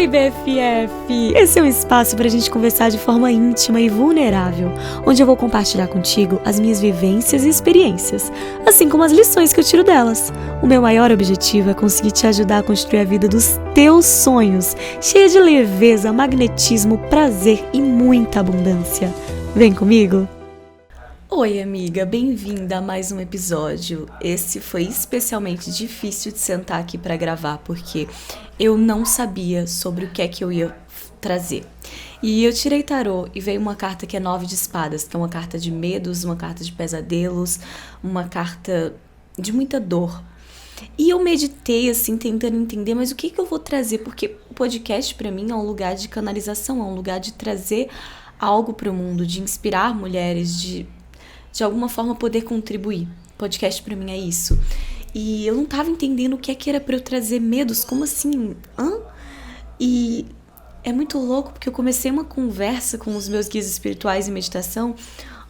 Oi, BFF! Esse é um espaço para a gente conversar de forma íntima e vulnerável, onde eu vou compartilhar contigo as minhas vivências e experiências, assim como as lições que eu tiro delas. O meu maior objetivo é conseguir te ajudar a construir a vida dos teus sonhos, cheia de leveza, magnetismo, prazer e muita abundância. Vem comigo? Oi, amiga, bem-vinda a mais um episódio. Esse foi especialmente difícil de sentar aqui para gravar, porque eu não sabia sobre o que é que eu ia trazer. E eu tirei tarô e veio uma carta que é 9 de espadas, que é uma carta de medos, uma carta de pesadelos, uma carta de muita dor. E eu meditei, assim, tentando entender, mas o que eu vou trazer? Porque o podcast, para mim, é um lugar de canalização, é um lugar de trazer algo para o mundo, de inspirar mulheres, de alguma forma poder contribuir. Podcast pra mim é isso. E eu não tava entendendo o que era pra eu trazer medos, como assim? E é muito louco porque eu comecei uma conversa com os meus guias espirituais em meditação,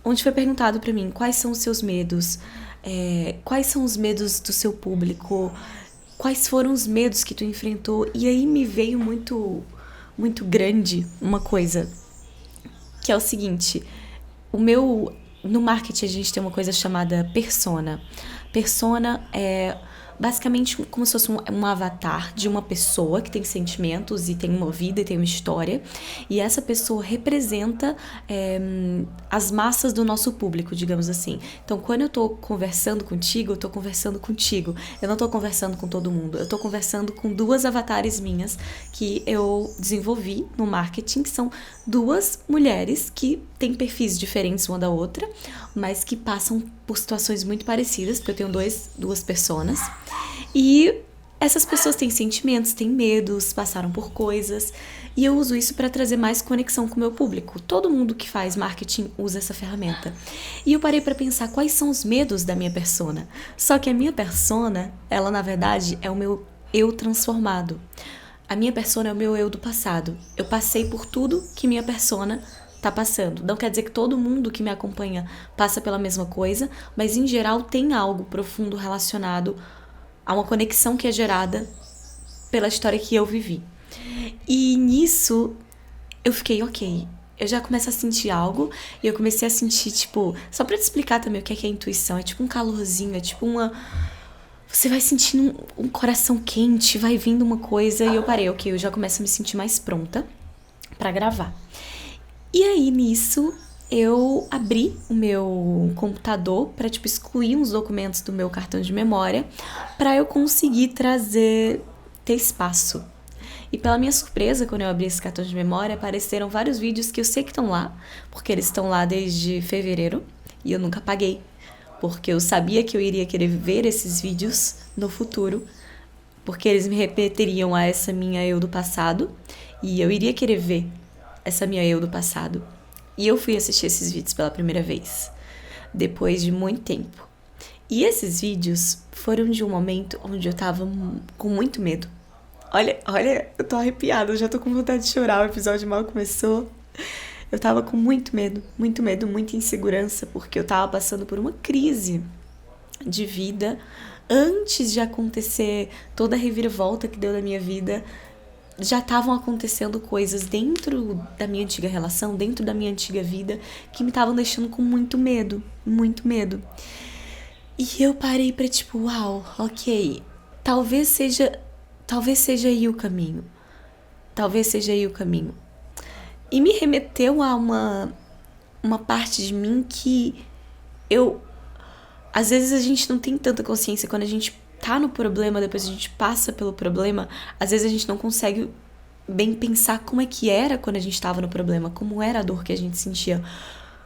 onde foi perguntado pra mim quais são os seus medos, quais são os medos do seu público, quais foram os medos que tu enfrentou. E aí me veio muito, muito grande uma coisa, que é o seguinte: no marketing a gente tem uma coisa chamada persona. Persona é basicamente como se fosse um avatar de uma pessoa que tem sentimentos e tem uma vida e tem uma história. E essa pessoa representa as massas do nosso público, digamos assim. Então, quando eu tô conversando contigo, eu tô conversando contigo. Eu não tô conversando com todo mundo. Eu tô conversando com duas avatares minhas que eu desenvolvi no marketing, que são duas mulheres que têm perfis diferentes uma da outra, mas que passam por situações muito parecidas, porque eu tenho duas personas. E essas pessoas têm sentimentos, têm medos, passaram por coisas, e eu uso isso para trazer mais conexão com o meu público. Todo mundo que faz marketing usa essa ferramenta. E eu parei para pensar quais são os medos da minha persona. Só que a minha persona, ela na verdade é o meu eu transformado. A minha persona é o meu eu do passado. Eu passei por tudo que minha persona tá passando. Não quer dizer que todo mundo que me acompanha passa pela mesma coisa, mas em geral tem algo profundo relacionado a uma conexão que é gerada pela história que eu vivi. E nisso eu fiquei, ok, eu já começo a sentir algo, e eu comecei a sentir, tipo, só pra te explicar também o que é intuição, é tipo um calorzinho, é tipo você vai sentindo um coração quente, vai vindo uma coisa, e eu parei, ok, eu já começo a me sentir mais pronta pra gravar. E aí, nisso, eu abri o meu computador para excluir uns documentos do meu cartão de memória para eu conseguir ter espaço. E pela minha surpresa, quando eu abri esse cartão de memória, apareceram vários vídeos que eu sei que estão lá, porque eles estão lá desde fevereiro e eu nunca apaguei, porque eu sabia que eu iria querer ver esses vídeos no futuro, porque eles me repeteriam a essa minha eu do passado, e eu iria querer ver essa minha eu do passado. E eu fui assistir esses vídeos pela primeira vez, depois de muito tempo. E esses vídeos foram de um momento onde eu tava com muito medo. Olha, eu tô arrepiada, eu já tô com vontade de chorar, o episódio mal começou. Eu tava com muito medo, muita insegurança, porque eu tava passando por uma crise de vida. Antes de acontecer toda a reviravolta que deu na minha vida, já estavam acontecendo coisas dentro da minha antiga relação, dentro da minha antiga vida, que me estavam deixando com muito medo, muito medo. E eu parei pra uau, ok, talvez seja aí o caminho. Talvez seja aí o caminho. E me remeteu a uma parte de mim que às vezes a gente não tem tanta consciência quando a gente tá no problema, depois a gente passa pelo problema, às vezes a gente não consegue bem pensar como é que era quando a gente tava no problema, como era a dor que a gente sentia,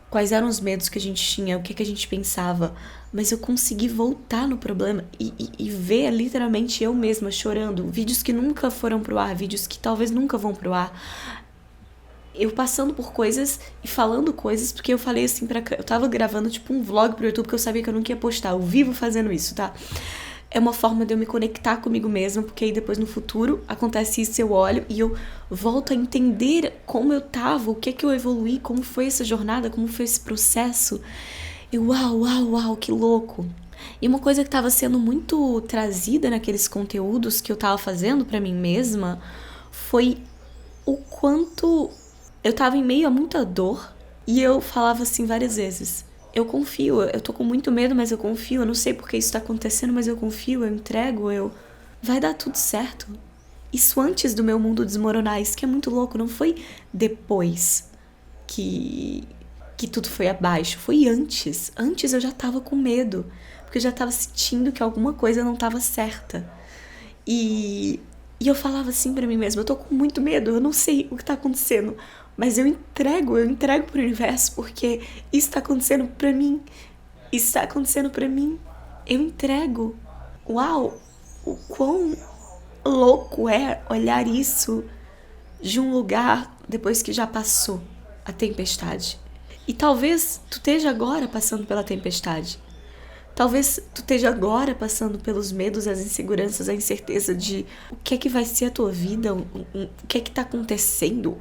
quais eram os medos que a gente tinha, o que a gente pensava. Mas eu consegui voltar no problema e ver literalmente eu mesma chorando, vídeos que nunca foram pro ar, vídeos que talvez nunca vão pro ar, eu passando por coisas e falando coisas, porque eu falei assim eu tava gravando um vlog pro YouTube que eu sabia que eu nunca ia postar, eu vivo fazendo isso, tá? É uma forma de eu me conectar comigo mesma, porque aí depois no futuro acontece isso, eu olho e eu volto a entender como eu tava, o que eu evoluí, como foi essa jornada, como foi esse processo. E uau, que louco. E uma coisa que tava sendo muito trazida naqueles conteúdos que eu tava fazendo pra mim mesma foi o quanto eu tava em meio a muita dor e eu falava assim várias vezes: eu confio, eu tô com muito medo, mas eu confio, eu não sei porque isso tá acontecendo, mas eu confio, eu entrego, vai dar tudo certo. Isso antes do meu mundo desmoronar, isso que é muito louco, não foi depois que tudo foi abaixo, foi antes. Antes eu já tava com medo, porque eu já tava sentindo que alguma coisa não tava certa. E eu falava assim pra mim mesma: eu tô com muito medo, eu não sei o que tá acontecendo, mas eu entrego pro universo, porque isso tá acontecendo pra mim. Isso tá acontecendo pra mim. Eu entrego. Uau, o quão louco é olhar isso de um lugar depois que já passou a tempestade. E talvez tu esteja agora passando pela tempestade. Talvez tu esteja agora passando pelos medos, as inseguranças, a incerteza de o que é que vai ser a tua vida, o que é que tá acontecendo,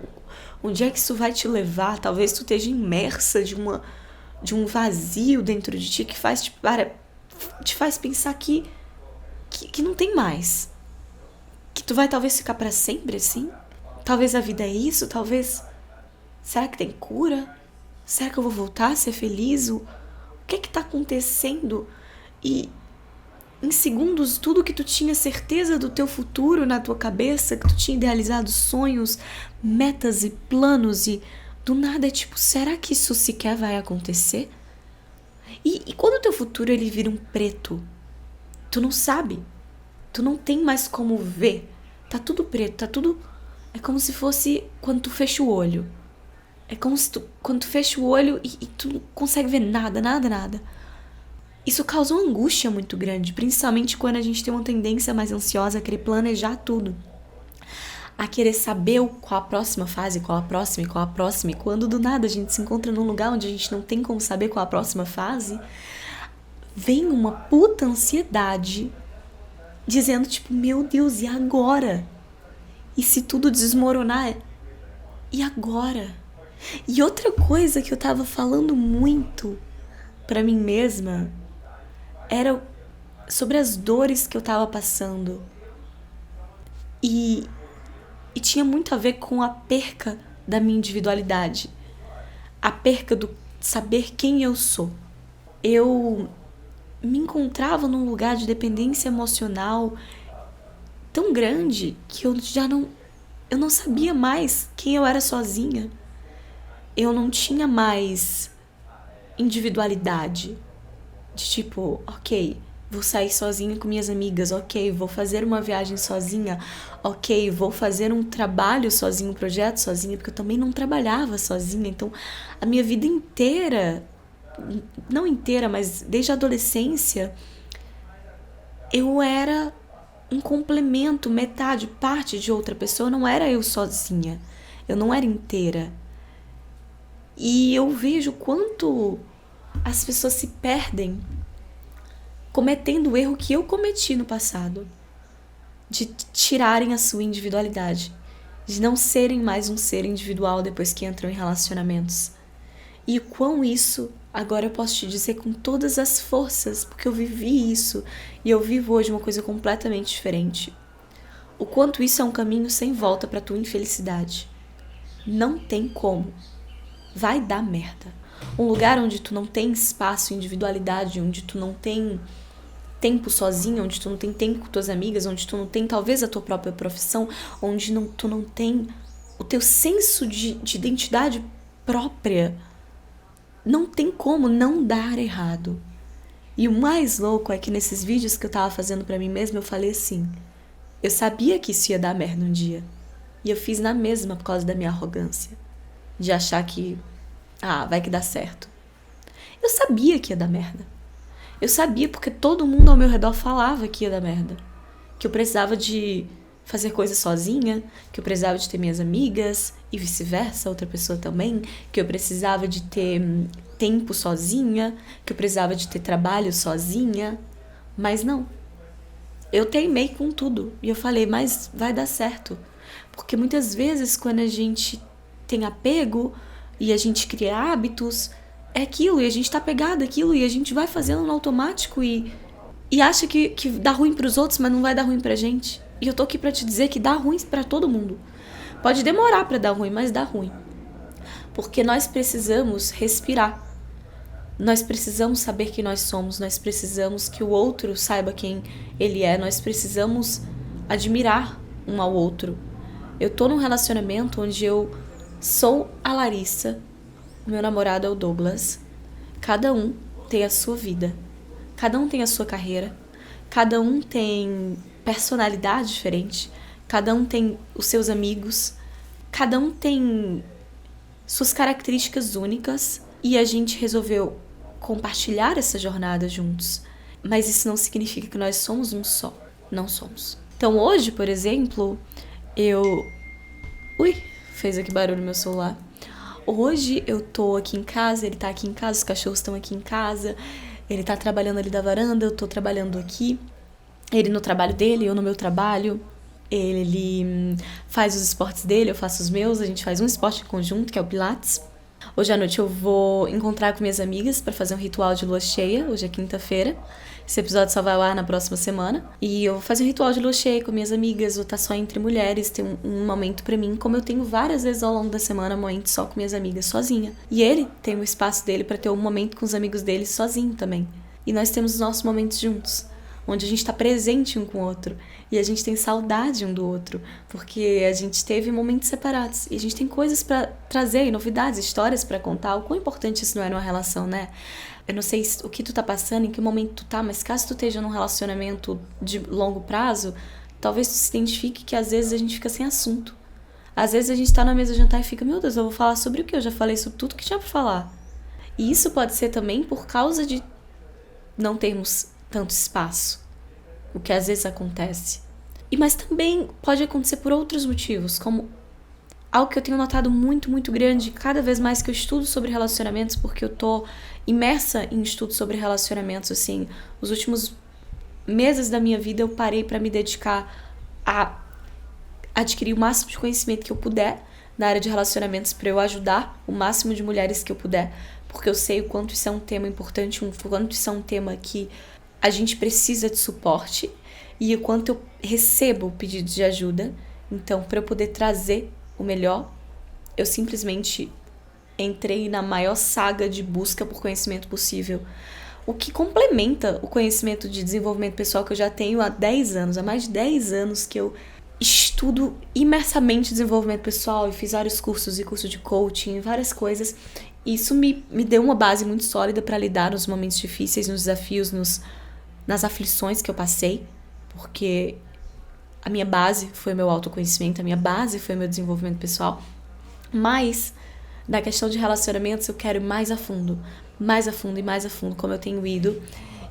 onde é que isso vai te levar. Talvez tu esteja imersa de um vazio dentro de ti que te faz pensar que não tem mais. Que tu vai talvez ficar para sempre assim. Talvez a vida é isso, talvez... Será que tem cura? Será que eu vou voltar a ser feliz? O que é que tá acontecendo? E em segundos, tudo que tu tinha certeza do teu futuro na tua cabeça, que tu tinha idealizado sonhos, metas e planos, e do nada é tipo, será que isso sequer vai acontecer? E quando o teu futuro ele vira um preto, tu não sabe, tu não tem mais como ver, tá tudo preto, tá tudo... É como se fosse quando tu fecha o olho. É como se quando tu fecha o olho e tu não consegue ver nada, nada, nada. Isso causa uma angústia muito grande, principalmente quando a gente tem uma tendência mais ansiosa a querer planejar tudo. A querer saber qual a próxima fase, qual a próxima, qual a próxima. E quando do nada a gente se encontra num lugar onde a gente não tem como saber qual a próxima fase, vem uma puta ansiedade dizendo tipo, meu Deus, e agora? E se tudo desmoronar? E agora? E outra coisa que eu tava falando muito pra mim mesma era sobre as dores que eu tava passando. E tinha muito a ver com a perca da minha individualidade. A perca do saber quem eu sou. Eu me encontrava num lugar de dependência emocional tão grande que eu não sabia mais quem eu era sozinha. Eu não tinha mais individualidade. De tipo, ok, vou sair sozinha com minhas amigas, ok, vou fazer uma viagem sozinha, ok, vou fazer um trabalho sozinho, um projeto sozinha, porque eu também não trabalhava sozinha. Então, a minha vida inteira, não inteira, mas desde a adolescência, eu era um complemento, metade, parte de outra pessoa, não era eu sozinha, eu não era inteira. E eu vejo quanto as pessoas se perdem cometendo o erro que eu cometi no passado, de tirarem a sua individualidade, de não serem mais um ser individual depois que entram em relacionamentos. E o quão isso, agora eu posso te dizer com todas as forças, porque eu vivi isso e eu vivo hoje uma coisa completamente diferente. O quanto isso é um caminho sem volta para tua infelicidade. Não tem como. Vai dar merda. Um lugar onde tu não tem espaço, individualidade, onde tu não tem tempo sozinho, onde tu não tem tempo com tuas amigas, onde tu não tem talvez a tua própria profissão, onde tu não tem o teu senso de identidade própria, não tem como não dar errado. E o mais louco é que nesses vídeos que eu tava fazendo pra mim mesma, eu falei assim, eu sabia que isso ia dar merda um dia, e eu fiz na mesma por causa da minha arrogância, de achar que, vai que dá certo. Eu sabia que ia dar merda. Eu sabia porque todo mundo ao meu redor falava que ia dar merda. Que eu precisava de fazer coisas sozinha, que eu precisava de ter minhas amigas e vice-versa, outra pessoa também, que eu precisava de ter tempo sozinha, que eu precisava de ter trabalho sozinha. Mas não. Eu teimei com tudo e eu falei, mas vai dar certo. Porque muitas vezes quando a gente tem apego e a gente cria hábitos, é aquilo, e a gente tá pegado àquilo, e a gente vai fazendo no automático e acha que dá ruim pros outros, mas não vai dar ruim pra gente. E eu tô aqui pra te dizer que dá ruim pra todo mundo. Pode demorar para dar ruim, mas dá ruim. Porque nós precisamos respirar. Nós precisamos saber quem nós somos, nós precisamos que o outro saiba quem ele é, nós precisamos admirar um ao outro. Eu tô num relacionamento onde eu sou a Larissa, meu namorado é o Douglas. Cada um tem a sua vida, cada um tem a sua carreira, cada um tem personalidade diferente, cada um tem os seus amigos, cada um tem suas características únicas e a gente resolveu compartilhar essa jornada juntos. Mas isso não significa que nós somos um só. Não somos. Então hoje, por exemplo, fez aqui barulho no meu celular. Hoje eu tô aqui em casa, ele tá aqui em casa, os cachorros estão aqui em casa, ele tá trabalhando ali da varanda, eu tô trabalhando aqui. Ele no trabalho dele, eu no meu trabalho. Ele faz os esportes dele, eu faço os meus, a gente faz um esporte em conjunto, que é o Pilates. Hoje à noite eu vou encontrar com minhas amigas para fazer um ritual de lua cheia. Hoje é quinta-feira. Esse episódio só vai ao ar na próxima semana. E eu vou fazer um ritual de lua cheia com minhas amigas. Vou estar só entre mulheres, ter um momento para mim, como eu tenho várias vezes ao longo da semana, um momento só com minhas amigas, sozinha. E ele tem o espaço dele para ter um momento com os amigos dele sozinho também. E nós temos os nossos momentos juntos, onde a gente está presente um com o outro. E a gente tem saudade um do outro, porque a gente teve momentos separados. E a gente tem coisas para trazer, novidades, histórias para contar. O quão importante isso não é numa relação, né? Eu não sei o que tu tá passando, em que momento tu tá, mas caso tu esteja num relacionamento de longo prazo, talvez tu se identifique que às vezes a gente fica sem assunto. Às vezes a gente tá na mesa de jantar e fica, meu Deus, eu vou falar sobre o quê? Eu já falei sobre tudo que tinha pra falar. E isso pode ser também por causa de não termos tanto espaço. O que às vezes acontece. Mas também pode acontecer por outros motivos, como algo que eu tenho notado muito, muito grande, cada vez mais que eu estudo sobre relacionamentos, porque eu tô imersa em estudo sobre relacionamentos, assim, os últimos meses da minha vida eu parei para me dedicar a adquirir o máximo de conhecimento que eu puder na área de relacionamentos para eu ajudar o máximo de mulheres que eu puder, porque eu sei o quanto isso é um tema importante, o quanto isso é um tema que a gente precisa de suporte e o quanto eu recebo pedidos de ajuda. Então, para eu poder trazer o melhor, eu simplesmente entrei na maior saga de busca por conhecimento possível, o que complementa o conhecimento de desenvolvimento pessoal que eu já tenho há 10 anos, há mais de 10 anos que eu estudo imersamente desenvolvimento pessoal e fiz vários cursos e curso de coaching, várias coisas. Isso me deu uma base muito sólida para lidar nos momentos difíceis, nos desafios, nas aflições que eu passei, porque a minha base foi o meu autoconhecimento, a minha base foi o meu desenvolvimento pessoal. Mas, na questão de relacionamentos, eu quero ir mais a fundo, como eu tenho ido.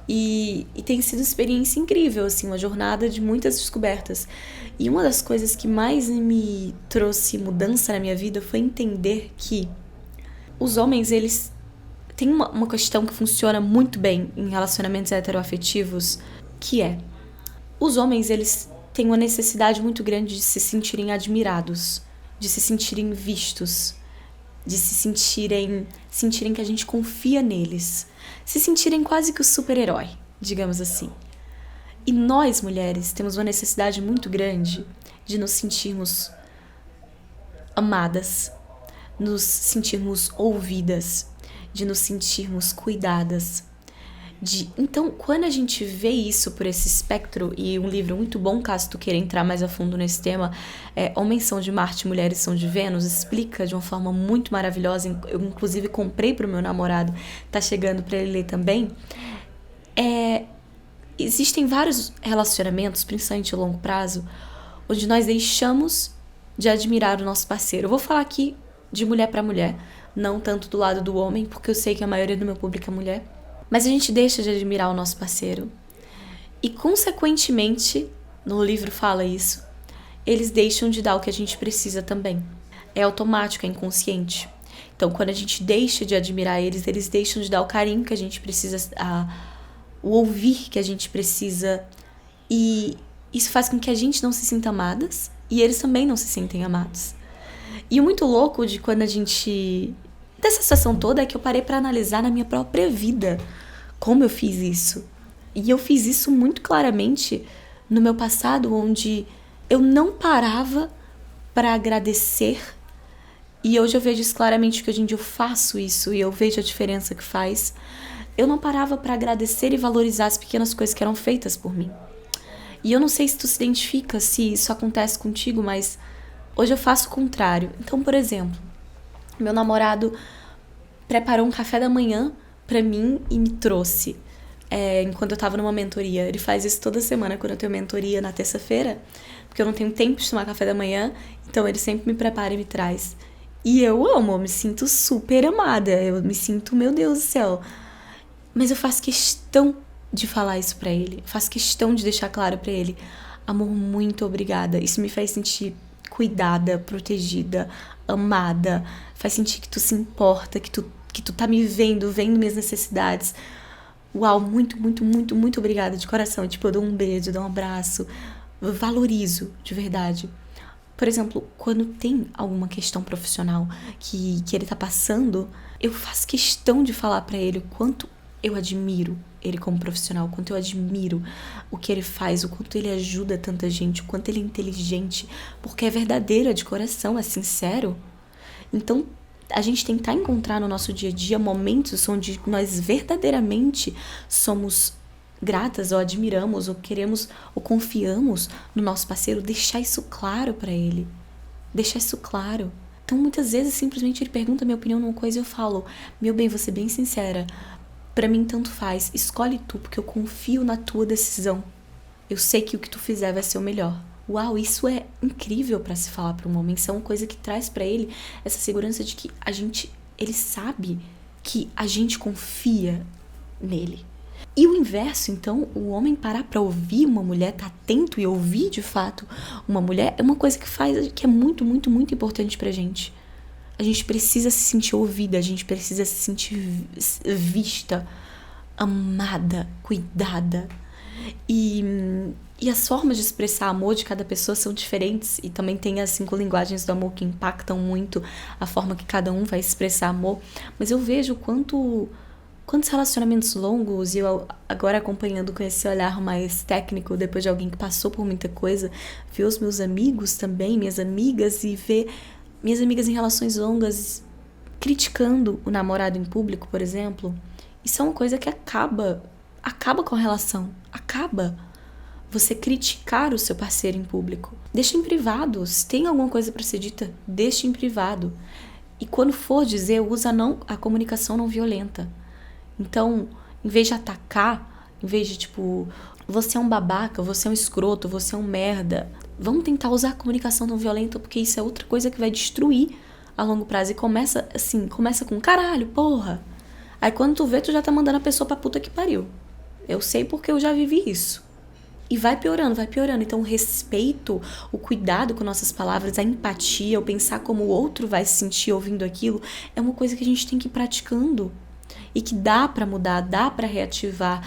E tem sido uma experiência incrível, assim, uma jornada de muitas descobertas. E uma das coisas que mais me trouxe mudança na minha vida foi entender que os homens, eles têm uma questão que funciona muito bem em relacionamentos heteroafetivos, que é, os homens, eles têm uma necessidade muito grande de se sentirem admirados, de se sentirem vistos, de se sentirem que a gente confia neles, se sentirem quase que o super-herói, digamos assim. E nós, mulheres, temos uma necessidade muito grande de nos sentirmos amadas, nos sentirmos ouvidas, de nos sentirmos cuidadas. Então, quando a gente vê isso por esse espectro, e um livro muito bom, caso tu queira entrar mais a fundo nesse tema, Homens são de Marte, Mulheres são de Vênus, explica de uma forma muito maravilhosa. Eu, inclusive, comprei pro meu namorado, tá chegando para ele ler também. Existem vários relacionamentos, principalmente a longo prazo, onde nós deixamos de admirar o nosso parceiro. Eu vou falar aqui de mulher para mulher, não tanto do lado do homem, porque eu sei que a maioria do meu público é mulher. Mas a gente deixa de admirar o nosso parceiro. E, consequentemente, no livro fala isso, eles deixam de dar o que a gente precisa também. É automático, é inconsciente. Então, quando a gente deixa de admirar eles, eles deixam de dar o carinho que a gente precisa, o ouvir que a gente precisa. E isso faz com que a gente não se sinta amadas e eles também não se sentem amados. E o muito louco de quando a gente... dessa situação toda é que eu parei para analisar na minha própria vida como eu fiz isso. E eu fiz isso muito claramente no meu passado, onde eu não parava pra agradecer. E hoje eu vejo isso claramente, porque hoje em dia eu faço isso e eu vejo a diferença que faz. Eu não parava pra agradecer e valorizar as pequenas coisas que eram feitas por mim. E eu não sei se tu se identifica, se isso acontece contigo, mas hoje eu faço o contrário. Então, por exemplo, meu namorado preparou um café da manhã pra mim e me trouxe enquanto eu tava numa mentoria. Ele faz isso toda semana quando eu tenho mentoria na terça-feira, porque eu não tenho tempo de tomar café da manhã, então ele sempre me prepara e me traz. E eu amo, eu me sinto super amada, eu me sinto, meu Deus do céu. Mas eu faço questão de falar isso pra ele, eu faço questão de deixar claro pra ele: amor, muito obrigada. Isso me faz sentir cuidada, protegida, amada. Faz sentir que tu se importa, que tu tá me vendo minhas necessidades. Uau, muito, muito, muito, muito obrigada de coração. Tipo, eu dou um beijo, eu dou um abraço. Eu valorizo, de verdade. Por exemplo, quando tem alguma questão profissional que ele tá passando, eu faço questão de falar pra ele o quanto eu admiro ele como profissional, o quanto eu admiro o que ele faz, o quanto ele ajuda tanta gente, o quanto ele é inteligente, porque é verdadeiro, é de coração, é sincero. Então, a gente tentar encontrar no nosso dia a dia momentos onde nós verdadeiramente somos gratas ou admiramos ou queremos ou confiamos no nosso parceiro, deixar isso claro pra ele. Deixar isso claro. Então, muitas vezes, simplesmente ele pergunta a minha opinião numa coisa e eu falo: meu bem, vou ser bem sincera, pra mim tanto faz, escolhe tu, porque eu confio na tua decisão. Eu sei que o que tu fizer vai ser o melhor. Uau, isso é incrível pra se falar pra um homem. Isso é uma coisa que traz pra ele essa segurança de que ele sabe que a gente confia nele. E o inverso, então, o homem parar pra ouvir uma mulher, tá atento e ouvir de fato uma mulher, é uma coisa que é muito, muito, muito importante pra gente. A gente precisa se sentir ouvida, a gente precisa se sentir vista, amada, cuidada. E as formas de expressar amor de cada pessoa são diferentes, e também tem as 5 linguagens do amor que impactam muito a forma que cada um vai expressar amor. Mas eu vejo quantos relacionamentos longos, e eu agora acompanhando com esse olhar mais técnico, depois de alguém que passou por muita coisa, ver os meus amigos também, minhas amigas, e ver minhas amigas em relações longas criticando o namorado em público, por exemplo. Isso é uma coisa que acaba com a relação, acaba. Você criticar o seu parceiro em público. Deixa em privado. Se tem alguma coisa pra ser dita, deixa em privado. E quando for dizer, usa a comunicação não violenta. Então, em vez de atacar, em vez de tipo, você é um babaca, você é um escroto, você é um merda, vamos tentar usar a comunicação não violenta, porque isso é outra coisa que vai destruir a longo prazo. E começa com caralho, porra. Aí quando tu vê, tu já tá mandando a pessoa pra puta que pariu. Eu sei porque eu já vivi isso. E vai piorando, vai piorando. Então o respeito, o cuidado com nossas palavras, a empatia, o pensar como o outro vai se sentir ouvindo aquilo, é uma coisa que a gente tem que ir praticando. E que dá pra mudar, dá pra reativar.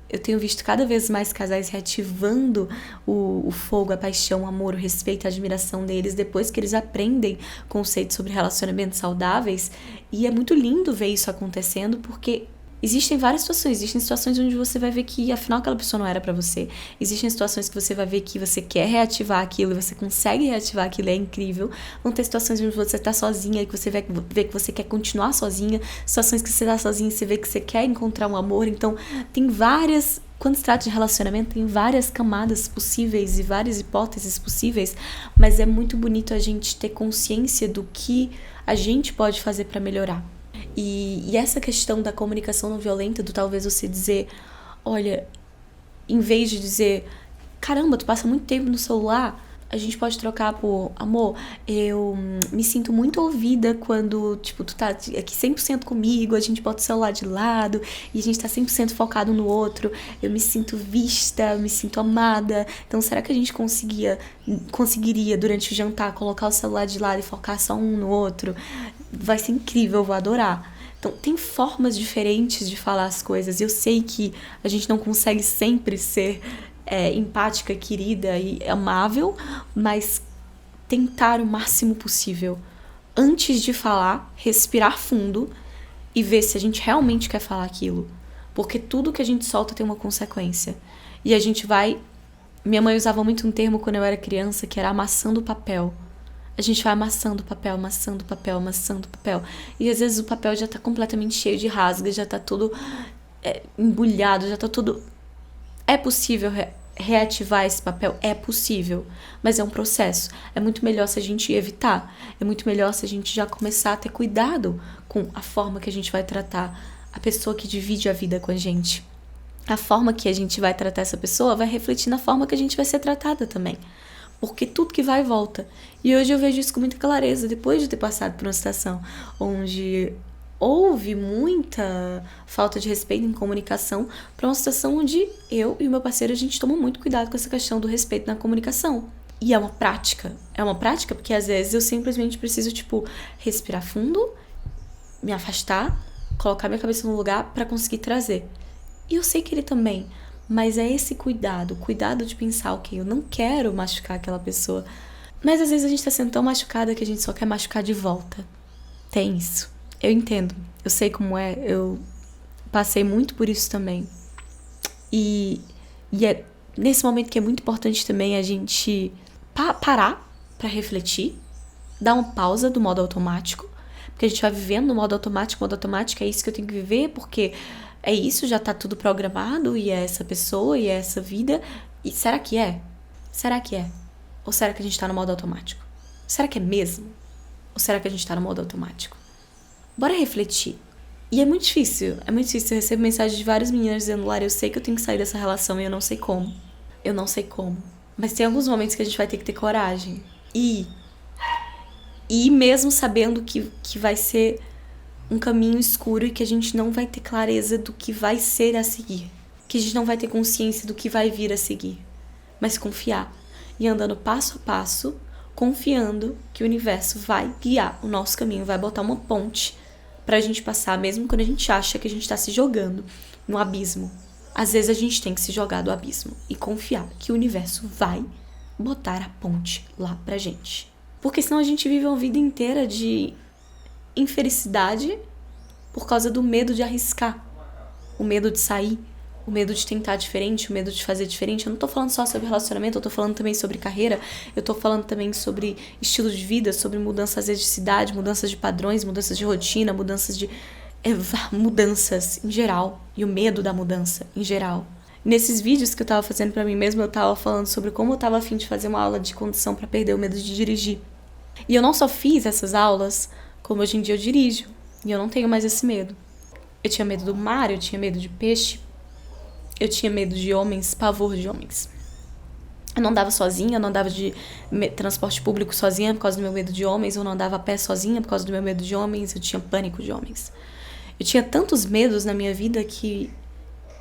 Eu tenho visto cada vez mais casais reativando o fogo, a paixão, o amor, o respeito, a admiração deles depois que eles aprendem conceitos sobre relacionamentos saudáveis. E é muito lindo ver isso acontecendo, porque existem várias situações. Existem situações onde você vai ver que afinal aquela pessoa não era pra você. Existem situações que você vai ver que você quer reativar aquilo e você consegue reativar aquilo, é incrível. Vão ter situações onde você tá sozinha e que você vê que você quer continuar sozinha. Situações que você tá sozinha e você vê que você quer encontrar um amor. Então tem várias... Quando se trata de relacionamento, tem várias camadas possíveis e várias hipóteses possíveis, mas é muito bonito a gente ter consciência do que a gente pode fazer pra melhorar. E essa questão da comunicação não violenta, do talvez você dizer, olha, em vez de dizer, caramba, tu passa muito tempo no celular, a gente pode trocar por, amor, eu me sinto muito ouvida quando, tipo, tu tá aqui 100% comigo, a gente bota o celular de lado e a gente tá 100% focado no outro, eu me sinto vista, me sinto amada. Então será que a gente conseguiria durante o jantar colocar o celular de lado e focar só um no outro? Vai ser incrível, eu vou adorar. Então tem formas diferentes de falar as coisas. Eu sei que a gente não consegue sempre ser empática, querida e amável, mas tentar o máximo possível. Antes de falar, respirar fundo e ver se a gente realmente quer falar aquilo. Porque tudo que a gente solta tem uma consequência. E a gente vai Minha mãe usava muito um termo quando eu era criança, que era amassando o papel. A gente vai amassando o papel, amassando o papel, amassando o papel. E às vezes o papel já tá completamente cheio de rasgas, já tá tudo embulhado, já tá tudo... É possível reativar esse papel? É possível, mas é um processo. É muito melhor se a gente evitar. É muito melhor se a gente já começar a ter cuidado com a forma que a gente vai tratar a pessoa que divide a vida com a gente. A forma que a gente vai tratar essa pessoa vai refletir na forma que a gente vai ser tratada também. Porque tudo que vai e volta. E hoje eu vejo isso com muita clareza, depois de ter passado por uma situação onde houve muita falta de respeito em comunicação, para uma situação onde eu e o meu parceiro, a gente toma muito cuidado com essa questão do respeito na comunicação. E é uma prática. É uma prática porque às vezes eu simplesmente preciso, respirar fundo, me afastar, colocar minha cabeça no lugar para conseguir trazer. E eu sei que ele também, mas é esse cuidado de pensar, ok, eu não quero machucar aquela pessoa. Mas às vezes a gente tá sendo tão machucada que a gente só quer machucar de volta. Tem isso. Eu entendo, eu sei como é, eu passei muito por isso também. E é nesse momento que é muito importante também a gente parar pra refletir, dar uma pausa do modo automático, porque a gente vai vivendo no modo automático é isso que eu tenho que viver, porque é isso, já tá tudo programado, e é essa pessoa, e é essa vida. E será que é? Será que é? Ou será que a gente tá no modo automático? Será que é mesmo? Ou será que a gente tá no modo automático? Bora refletir. E é muito difícil. Eu recebo mensagem de várias meninas dizendo, Lara, eu sei que eu tenho que sair dessa relação e eu não sei como. Eu não sei como. Mas tem alguns momentos que a gente vai ter que ter coragem. E mesmo sabendo que vai ser um caminho escuro e que a gente não vai ter clareza do que vai ser a seguir. Que a gente não vai ter consciência do que vai vir a seguir. Mas confiar. E andando passo a passo, confiando que o universo vai guiar o nosso caminho, vai botar uma ponte pra gente passar, mesmo quando a gente acha que a gente tá se jogando no abismo. Às vezes a gente tem que se jogar do abismo e confiar que o universo vai botar a ponte lá pra gente. Porque senão a gente vive uma vida inteira de infelicidade por causa do medo de arriscar, o medo de sair, o medo de tentar diferente, o medo de fazer diferente. Eu não tô falando só sobre relacionamento, eu tô falando também sobre carreira, eu tô falando também sobre estilo de vida, sobre mudanças às vezes de cidade, mudanças de padrões, mudanças de rotina, mudanças em geral, e o medo da mudança em geral. Nesses vídeos que eu tava fazendo pra mim mesma, eu tava falando sobre como eu tava a fim de fazer uma aula de condução pra perder o medo de dirigir. E eu não só fiz essas aulas, como hoje em dia eu dirijo, e eu não tenho mais esse medo. Eu tinha medo do mar, eu tinha medo de peixe, eu tinha medo de homens, pavor de homens. Eu não andava sozinha, eu não andava de transporte público sozinha por causa do meu medo de homens, eu não andava a pé sozinha por causa do meu medo de homens, eu tinha pânico de homens. Eu tinha tantos medos na minha vida que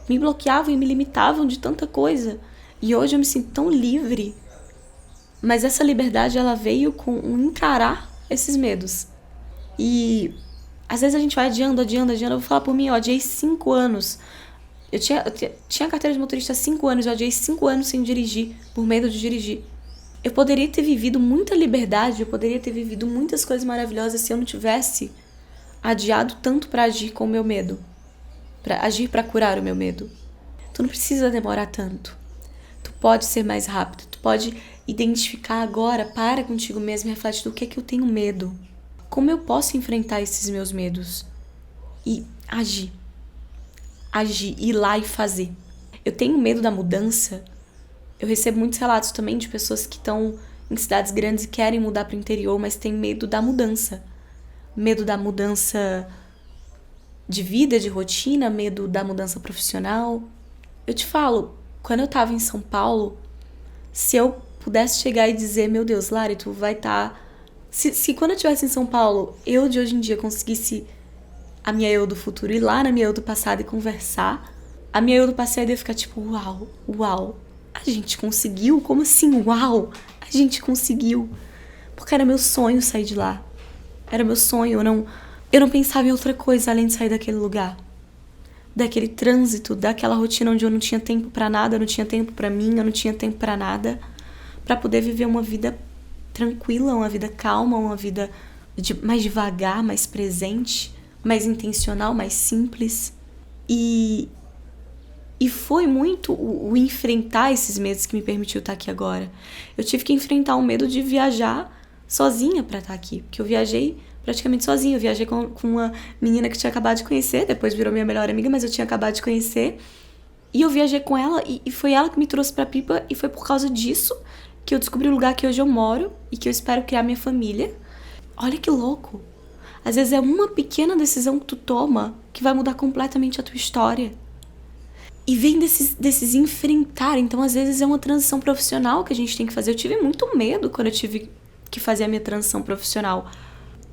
me bloqueavam e me limitavam de tanta coisa. E hoje eu me sinto tão livre. Mas essa liberdade, ela veio com um encarar esses medos. E às vezes a gente vai adiando. Eu vou falar por mim, eu adiei 5 anos. Eu tinha carteira de motorista há 5 anos, eu adiei 5 anos sem dirigir, por medo de dirigir. Eu poderia ter vivido muita liberdade, eu poderia ter vivido muitas coisas maravilhosas se eu não tivesse adiado tanto pra agir com o meu medo. Pra agir pra curar o meu medo. Tu não precisa demorar tanto. Tu pode ser mais rápido, tu pode identificar agora, para contigo mesmo e reflete do que eu tenho medo. Como eu posso enfrentar esses meus medos? E agir, ir lá e fazer. Eu tenho medo da mudança. Eu recebo muitos relatos também de pessoas que estão em cidades grandes e querem mudar para o interior, mas têm medo da mudança. Medo da mudança de vida, de rotina, medo da mudança profissional. Eu te falo, quando eu tava em São Paulo, se eu pudesse chegar e dizer, meu Deus, Lari, tu vai estar... Se quando eu estivesse em São Paulo, eu de hoje em dia conseguisse a minha eu do futuro ir lá na minha eu do passado e conversar, a minha eu do passado ia ficar tipo, uau, a gente conseguiu? Como assim, uau? A gente conseguiu. Porque era meu sonho sair de lá. Era meu sonho, eu não pensava em outra coisa além de sair daquele lugar. Daquele trânsito, daquela rotina onde eu não tinha tempo pra nada, eu não tinha tempo pra mim, eu não tinha tempo pra nada, pra poder viver uma vida tranquila, uma vida calma, uma vida mais devagar, mais presente, mais intencional, mais simples. E E foi muito o enfrentar esses medos que me permitiu estar aqui agora. Eu tive que enfrentar o medo de viajar sozinha pra estar aqui. Porque eu viajei praticamente sozinha. Eu viajei com uma menina que tinha acabado de conhecer, depois virou minha melhor amiga, mas eu tinha acabado de conhecer. E eu viajei com ela e foi ela que me trouxe pra Pipa. E foi por causa disso que eu descobri o lugar que hoje eu moro e que eu espero criar minha família. Olha que louco. Às vezes é uma pequena decisão que tu toma que vai mudar completamente a tua história. E vem desses enfrentar. Então, às vezes, é uma transição profissional que a gente tem que fazer. Eu tive muito medo quando eu tive que fazer a minha transição profissional.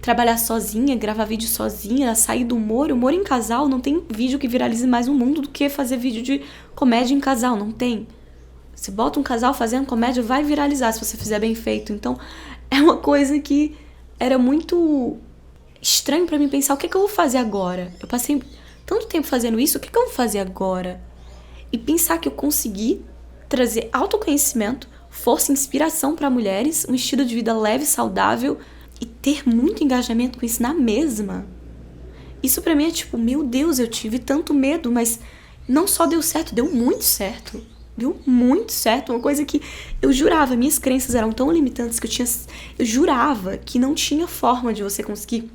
Trabalhar sozinha, gravar vídeo sozinha, sair do humor. Humor em casal, não tem vídeo que viralize mais no mundo do que fazer vídeo de comédia em casal. Não tem. Você bota um casal fazendo comédia, vai viralizar se você fizer bem feito. Então, é uma coisa que era muito estranho pra mim pensar, o que eu vou fazer agora? Eu passei tanto tempo fazendo isso, o que eu vou fazer agora? E pensar que eu consegui trazer autoconhecimento, força e inspiração para mulheres, um estilo de vida leve e saudável e ter muito engajamento com isso na mesma. Isso pra mim é tipo, meu Deus, eu tive tanto medo, mas não só deu certo, deu muito certo. Deu muito certo, uma coisa que eu jurava, minhas crenças eram tão limitantes que eu jurava que não tinha forma de você conseguir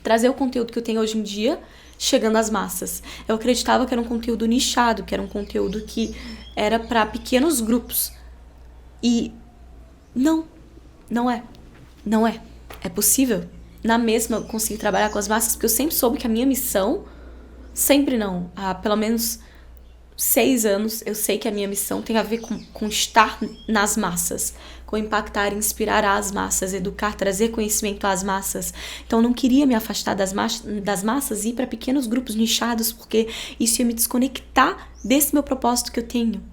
trazer o conteúdo que eu tenho hoje em dia chegando às massas. Eu acreditava que era um conteúdo nichado, que era um conteúdo que era para pequenos grupos. E não é. Não é. É possível. Na mesma eu conseguir trabalhar com as massas, porque eu sempre soube que a minha missão, sempre não, há pelo menos 6 anos, eu sei que a minha missão tem a ver com estar nas massas, com impactar, inspirar as massas, educar, trazer conhecimento às massas. Então eu não queria me afastar das massas e ir para pequenos grupos nichados, porque isso ia me desconectar desse meu propósito que eu tenho.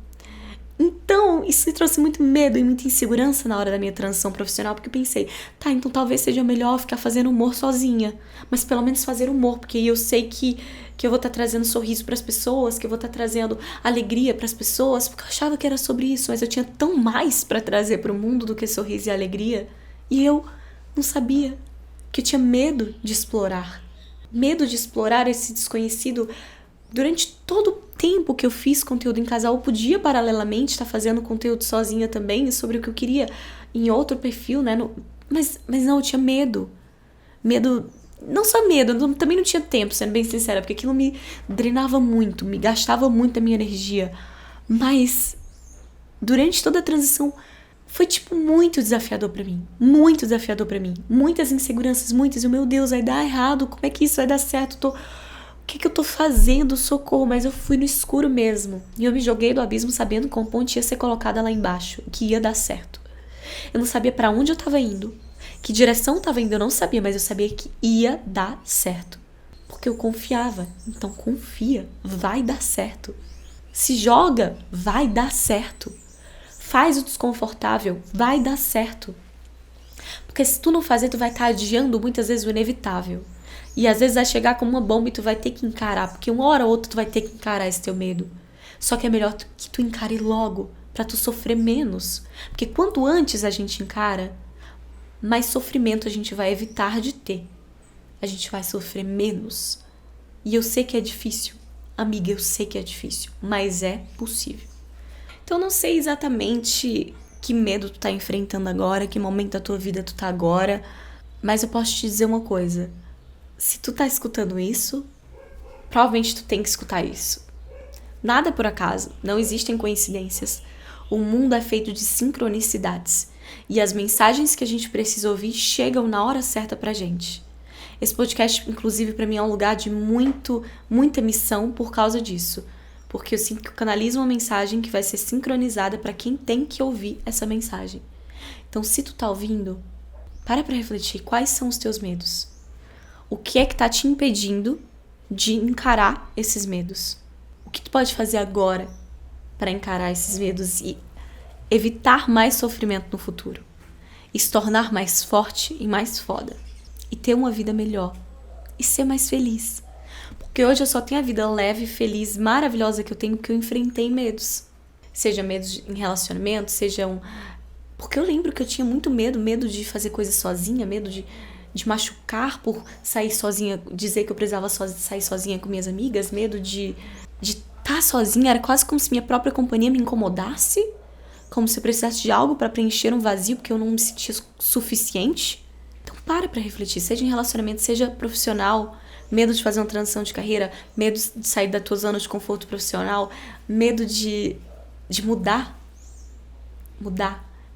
Então, isso me trouxe muito medo e muita insegurança na hora da minha transição profissional, porque eu pensei, tá, então talvez seja melhor ficar fazendo humor sozinha, mas pelo menos fazer humor, porque eu sei que eu vou estar trazendo sorriso para as pessoas, que eu vou estar trazendo alegria para as pessoas, porque eu achava que era sobre isso, mas eu tinha tão mais para trazer para o mundo do que sorriso e alegria, e eu não sabia, que eu tinha medo de explorar esse desconhecido. Durante todo o tempo que eu fiz conteúdo em casal, eu podia paralelamente estar fazendo conteúdo sozinha também sobre o que eu queria em outro perfil, né? Mas não, eu tinha medo. Medo, não só medo, eu também não tinha tempo, sendo bem sincera, porque aquilo me drenava muito, me gastava muito a minha energia. Mas durante toda a transição foi tipo muito desafiador pra mim. Muito desafiador pra mim. Muitas inseguranças, muitas. E meu Deus, vai dar errado, como é que isso vai dar certo? O que eu tô fazendo? Socorro, mas eu fui no escuro mesmo. E eu me joguei do abismo sabendo que a ponte ia ser colocada lá embaixo, que ia dar certo. Eu não sabia pra onde eu tava indo, que direção eu tava indo, eu não sabia, mas eu sabia que ia dar certo. Porque eu confiava. Então confia, vai dar certo. Se joga, vai dar certo. Faz o desconfortável, vai dar certo. Porque se tu não fazer, tu vai estar adiando muitas vezes o inevitável. E às vezes vai chegar como uma bomba e tu vai ter que encarar, porque uma hora ou outra tu vai ter que encarar esse teu medo. Só que é melhor que tu encare logo, pra tu sofrer menos. Porque quanto antes a gente encara, mais sofrimento a gente vai evitar de ter. A gente vai sofrer menos. E eu sei que é difícil. Amiga, eu sei que é difícil, mas é possível. Então eu não sei exatamente que medo tu tá enfrentando agora, que momento da tua vida tu tá agora, mas eu posso te dizer uma coisa. Se tu tá escutando isso, provavelmente tu tem que escutar isso. Nada é por acaso, não existem coincidências. O mundo é feito de sincronicidades. E as mensagens que a gente precisa ouvir chegam na hora certa pra gente. Esse podcast, inclusive, pra mim é um lugar de muita missão por causa disso. Porque eu sinto que eu canalizo uma mensagem que vai ser sincronizada pra quem tem que ouvir essa mensagem. Então, se tu tá ouvindo, para pra refletir quais são os teus medos. O que é que tá te impedindo de encarar esses medos? O que tu pode fazer agora para encarar esses medos e evitar mais sofrimento no futuro? E se tornar mais forte e mais foda. E ter uma vida melhor. E ser mais feliz. Porque hoje eu só tenho a vida leve, feliz, maravilhosa que eu tenho porque eu enfrentei medos. Seja medos em relacionamento, porque eu lembro que eu tinha muito medo de fazer coisas sozinha, medo de machucar por sair sozinha, dizer que eu precisava sair sozinha com minhas amigas, medo de Estar sozinha era quase como se minha própria companhia me incomodasse, como se eu precisasse de algo pra preencher um vazio porque eu não me sentia suficiente. Então para refletir, seja em relacionamento, seja profissional, medo de fazer uma transição de carreira, medo de sair da tua zona de conforto profissional, medo de mudar,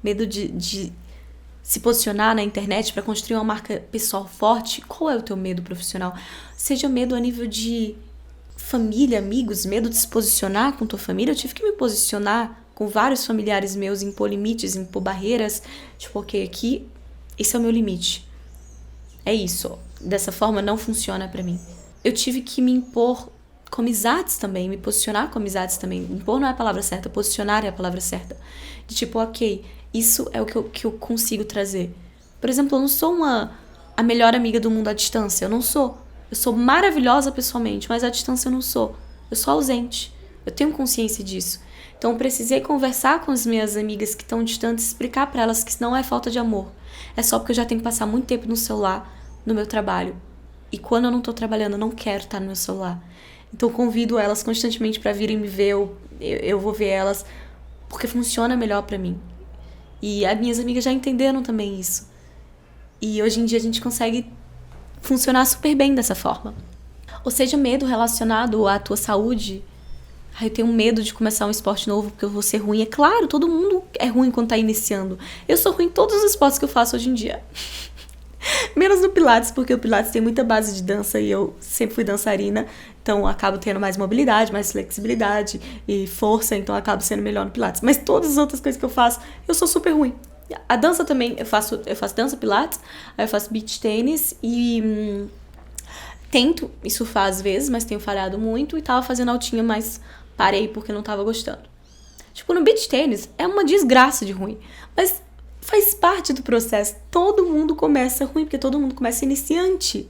medo de se posicionar na internet para construir uma marca pessoal forte. Qual é o teu medo profissional? Seja medo a nível de família, amigos, medo de se posicionar com tua família. Eu tive que me posicionar com vários familiares meus, impor limites, impor barreiras, tipo, ok, aqui, esse é o meu limite. É isso, dessa forma não funciona pra mim. Eu tive que me impor com amizades também, me posicionar com amizades também. Impor não é a palavra certa, posicionar é a palavra certa. De tipo, ok, isso é o que eu consigo trazer. Por exemplo, eu não sou a melhor amiga do mundo à distância, eu não sou. Eu sou maravilhosa pessoalmente, mas à distância eu não sou. Eu sou ausente, eu tenho consciência disso. Então eu precisei conversar com as minhas amigas que estão distantes, explicar pra elas que isso não é falta de amor. É só porque eu já tenho que passar muito tempo no celular, no meu trabalho. E quando eu não tô trabalhando, eu não quero estar no meu celular. Então eu convido elas constantemente pra virem me ver, eu vou ver elas, porque funciona melhor pra mim. E as minhas amigas já entenderam também isso. E hoje em dia a gente consegue funcionar super bem dessa forma. Ou seja, medo relacionado à tua saúde. Eu tenho medo de começar um esporte novo porque eu vou ser ruim. É claro, todo mundo é ruim quando tá iniciando. Eu sou ruim em todos os esportes que eu faço hoje em dia. Menos no Pilates, porque o Pilates tem muita base de dança e eu sempre fui dançarina. Então eu acabo tendo mais mobilidade, mais flexibilidade e força. Então eu acabo sendo melhor no Pilates. Mas todas as outras coisas que eu faço, eu sou super ruim. A dança também, eu faço dança, Pilates, aí eu faço beach tênis e tento surfar às vezes, mas tenho falhado muito. E tava fazendo altinha, mas parei porque não tava gostando. Tipo, no beach tênis é uma desgraça de ruim. Mas faz parte do processo. Todo mundo começa ruim, porque todo mundo começa iniciante.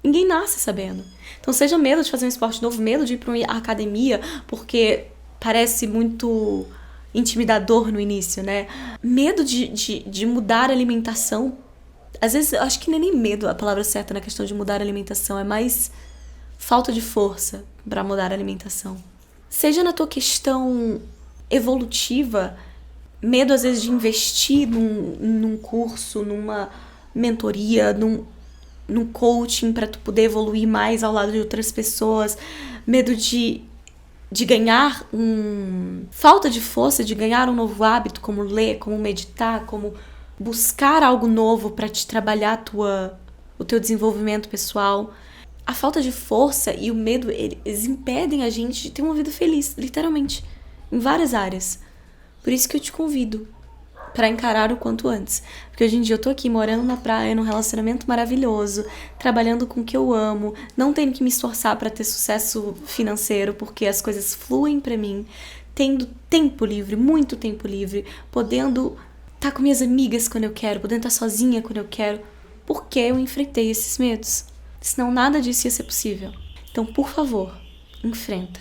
Ninguém nasce sabendo. Então seja medo de fazer um esporte novo, medo de ir pra uma academia, porque parece muito intimidador no início, né? Medo de mudar a alimentação. Às vezes, eu acho que nem medo a palavra certa na questão de mudar a alimentação. É mais falta de força pra mudar a alimentação. Seja na tua questão evolutiva, medo às vezes de investir num curso, numa mentoria, num coaching para tu poder evoluir mais ao lado de outras pessoas, medo de ganhar falta de força de ganhar um novo hábito, como ler, como meditar, como buscar algo novo para te trabalhar o teu desenvolvimento pessoal. A falta de força e o medo, eles impedem a gente de ter uma vida feliz, literalmente, em várias áreas. Por isso que eu te convido para encarar o quanto antes. Porque hoje em dia eu tô aqui morando na praia, num relacionamento maravilhoso, trabalhando com o que eu amo, não tendo que me esforçar para ter sucesso financeiro, porque as coisas fluem para mim, tendo tempo livre, muito tempo livre, podendo estar com minhas amigas quando eu quero, podendo estar sozinha quando eu quero, porque eu enfrentei esses medos. Senão nada disso ia ser possível. Então, por favor, enfrenta.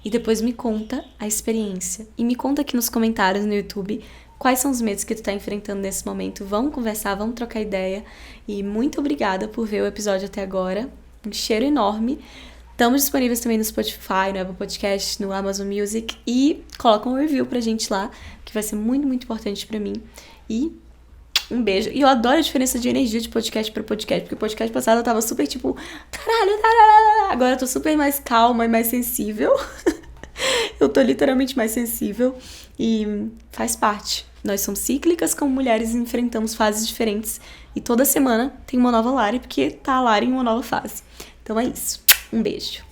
E depois me conta a experiência. E me conta aqui nos comentários no YouTube quais são os medos que tu tá enfrentando nesse momento. Vamos conversar, vamos trocar ideia. E muito obrigada por ver o episódio até agora. Um cheiro enorme. Estamos disponíveis também no Spotify, no Apple Podcast, no Amazon Music. E coloca um review pra gente lá, que vai ser muito, muito importante pra mim. E um beijo. E eu adoro a diferença de energia de podcast pra podcast, porque o podcast passado eu tava super tipo, caralho, agora eu tô super mais calma e mais sensível. Eu tô literalmente mais sensível e faz parte. Nós somos cíclicas como mulheres e enfrentamos fases diferentes. E toda semana tem uma nova Lari, porque tá a Lari em uma nova fase. Então é isso. Um beijo.